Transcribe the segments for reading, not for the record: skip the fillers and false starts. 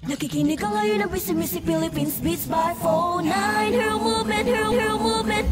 Nakikinig ka ngayon ng Busy Music Philippines Beats by 4-9 Hero Movement, Hero Movement.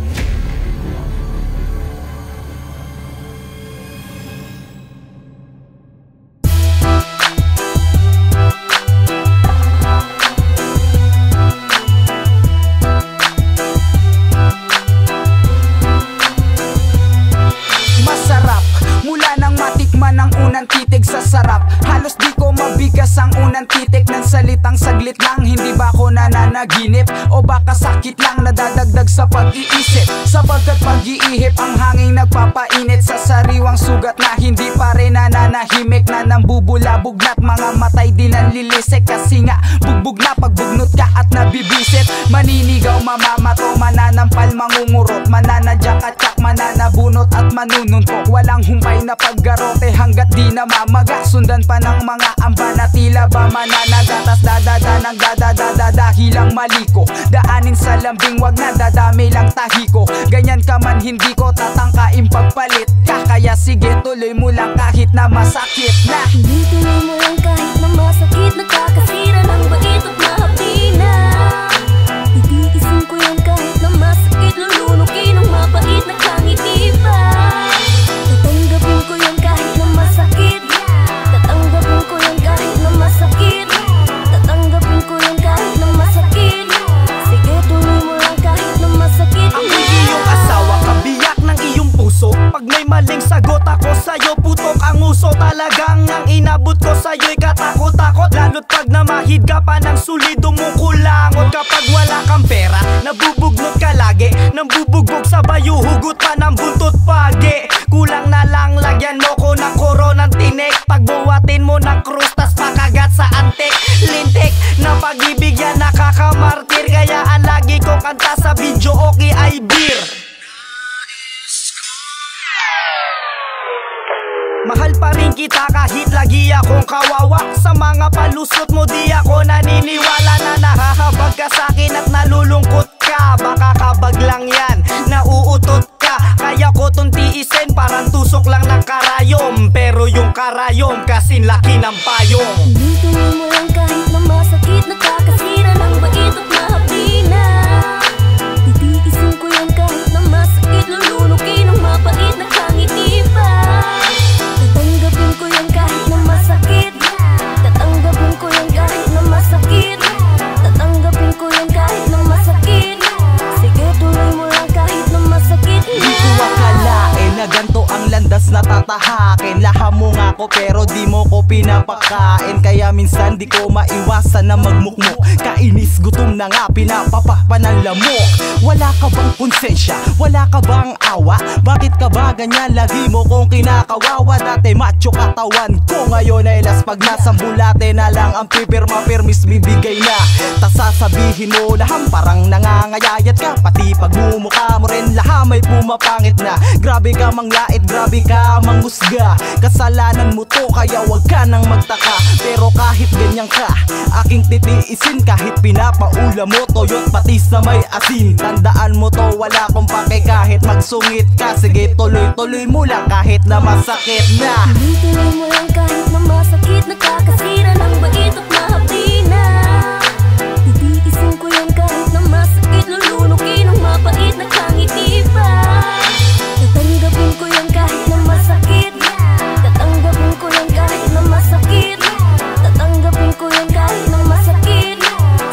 Masarap, mula nang matikman ang unang titig sa sarap. Halos di ko mabigas ang unang titik ng salitang saglit lang. Hindi ba ako nananaginip? O baka sakit lang nadadagdag sa pag-iisip? Sapagkat pag-iihip ang hanging nagpapainit sa sariwang sugat na hindi pa rin nananahimik. Na nambubulabugna't mga matay din ang lilisik. Kasi nga bugbog na pagbugnot ka at nabibisit. Maninigaw, mamamato, mananampal, mangungurot, mananadyak at tsak, mananabunot at manununtok. Walang humpay na paggarote hanggat di namamaga. Sundan pa ng mga amba na tila ba mananagatas. Dadada ng dadadada dahilang maliko. Daanin sa lambing, wag na dadami lang tahiko. Ganyan ka man hindi ko tatangkain pagpalit ka. Kaya sige tuloy mo lang kahit na masakit na. Tuloy mo lang kahit na masakit. Nakakasira ng bait at mahapdi na. Titiisin ko yan kahit na masakit. Lulunukin ng mapait na kangiti pa. Tatanggapin ko yan kahit na masakit. Tatanggapin ko yan kahit na masakit. Tatanggapin ko yan kahit na masakit. Sige tuloy mo lang kahit na masakit. Ang iyong asawa, kabiyak ng iyong puso. Pag may maling sagot ako sa'yo, putok ang uso. Talagang ang inabot ko sa'yo'y katakot-takot. Lalo't pag namahid ka pa ng solido mong kulangot. Kapag wala kang pera, nabubugnot ka lagi. Nang bubugbog sa bayo, hugot pa ng buntot pagi. Kulang na lang lagyan mo ko ng koronang tinik. Pagbuhatin mo ng krus, tas pakagat sa antik. Lintik na pag-ibig yan nakakamartir. Kaya ang lagi ko kanta sa video okay ay beer. Mahal pa rin kita kahit lagi akong kawawa. Sa mga palusot mo di ako naniniwala. Na nahahabag ka sa'kin at nalulungkot ka. Baka kabag lang yan, nauutot ka. Kaya ko tong tiisin, parang tusok lang ng karayom. Pero yung karayom kasing laki ng payong. Tuloy mo lang kahit na masakit. Nakakasira ng bait at mahapdi na. Titiisin ko yan kahit na masakit. Lulunukin ng mapait na kangiti pa. Tatanggapin ko yan kahit na masakit. Tatanggapin ko yan kahit na masakit. Tatanggapin ko yan kahit na masakit. Sige tuloy mo lang kahit na masakit na. Di ko akalain na ganto ang landas na tatahakin. Laha mo nga ko pero di mo ko pinapakain. Kaya minsan di ko maiwasan na magmukmuk. Kainis gutom na nga pinapapakpa ng lamok. Wala ka bang konsensya? Wala ka bang awa? Bakit ka ba ganyan? Lagi mo kong kinakawawa. Dati macho katawan ko, ngayon ay las. Pag nasa bulate na lang ang pipirma, permis bibigay na. Tas sasabihin mo laham parang nangangayayat ka. Pati pagmumukha mo rin laha may pumapangit na. Grabe ka manglait, grabe ka manghusga. Kasalanan mo to kaya wag ka nang magtaka. Pero kahit ganyan ka, aking titiisin. Kahit pinapaula mo toyo't patis na may asin. Tandaan mo to, wala kong pake kahit magsungit ka. Sige tuloy-tuloy mo lang kahit na masakit na. Tuloy mo lang kahit na masakit. Nakakasira ng bait at mahapdi na. Titiisin ko yan kahit na masakit. Lulunukin ng mapait na kangiti pa. Tatanggapin ko yan kahit na masakit. Tatanggapin ko yan kahit na masakit. Tatanggapin ko yan kahit na masakit.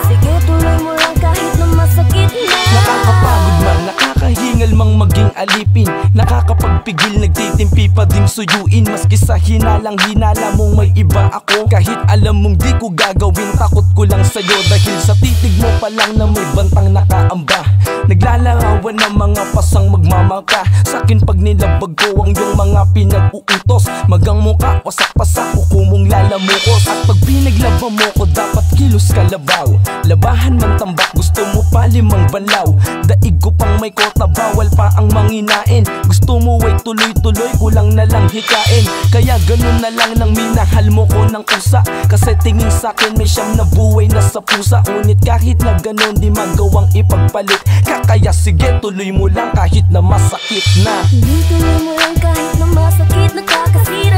Sige tuloy mo lang kahit na masakit na. Nakakapagod man, nakakahingal mang maging alipin. Nakakapagpigil, nagtitimpi pa ding suyuin. Maski sa hinalang hinala mong may iba ako. Kahit alam mong di ko gagawin, takot ko lang sa'yo. Dahil sa titig mo pa lang na may bantang nakaamba. Naglalarawan ng mga pasang magmamangka. Sa'kin pag nilabag ko ang iyong mga pinag-uutos. Magang muka, wasak-pasak, hukumong lalamukos. At pag pinaglaban mo ko, dapat kilos kalabaw. Labahan man tambak, gusto mo pa limang balaw. Daig ko pang may kota, bawal pa ang manginain. Gusto mo ay tuloy-tuloy, kulang na lang hikain. Kaya ganun na lang nang minahal mo ko ng usa. Kasi tingin sa'kin may siyam na buhay na sa pusa. Ngunit kahit na ganun di magawang ipagpalit. Kaya sige tuloy mo lang kahit na masakit na. Tuloy mo lang kahit na masakit. Nakakasira